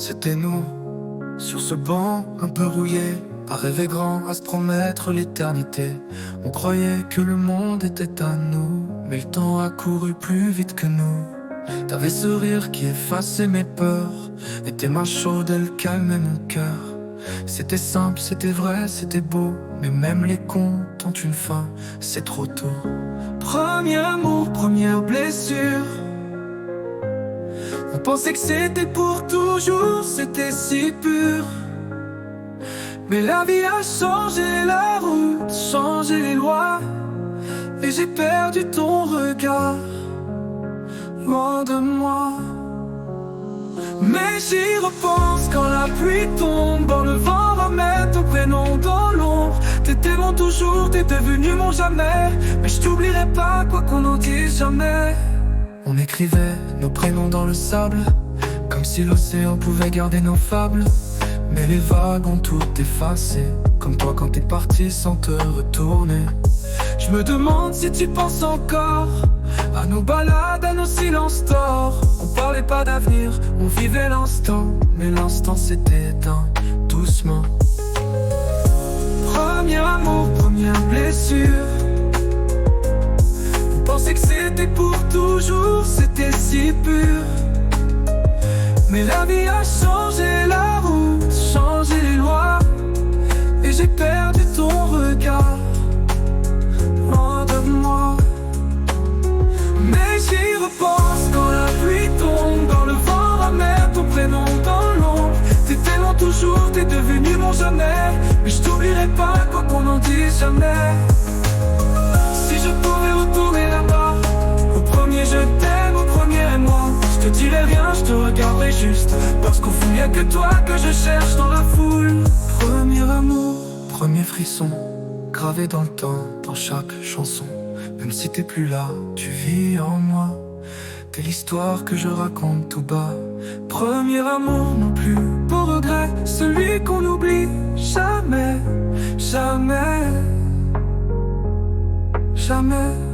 C'était nous, sur ce banc un peu rouillé, à rêver grand, à se promettre l'éternité. On croyait que le monde était à nous, mais le temps a couru plus vite que nous. T'avais ce rire qui effaçait mes peurs, et tes mains chaudes elles calmaient mon cœur. C'était simple, c'était vrai, c'était beau, mais même les contes ont une fin, c'est trop tôt. Premier amour, première blessure. On pensait que c'était pour toujours, c'était si pur. Mais la vie a changé la route, changé les lois, et j'ai perdu ton regard, loin de moi. Mais j'y repense quand la pluie tombe, quand le vent ramène ton prénom dans l'ombre. T'étais mon toujours, t'es devenu mon jamais, mais je t'oublierai pas quoi qu'on en dise jamais. On écrivait nos prénoms dans le sable, comme si l'océan pouvait garder nos fables. Mais les vagues ont tout effacé, comme toi quand t'es parti sans te retourner. Je me demande si tu penses encore à nos balades, à nos silences d'or. On parlait pas d'avenir, on vivait l'instant, mais l'instant s'était éteint doucement. Premier amour, première blessure. On pensait que c'était pour toujours, c'était si pur. Mais la vie a changé la route, changé les lois, et j'ai perdu ton regard, loin de moi. Mais j'y repense quand la pluie tombe, quand le vent ramène ton prénom dans l'ombre. T'étais mon toujours, t'es devenu mon jamais, mais je t'oublierai pas quoi qu'on en dise jamais. Si je pouvais retourner là-bas, au premier je t'aime, au premier moi, je te dirais rien, je te regarderais juste, parce qu'au fond y'a que toi que je cherche dans la foule. Premier amour, premier frisson, gravé dans le temps, dans chaque chanson. Même si t'es plus là, tu vis en moi. T'es l'histoire que je raconte tout bas. Premier amour non plus, pour regret, celui qu'on oublie jamais, jamais, jamais.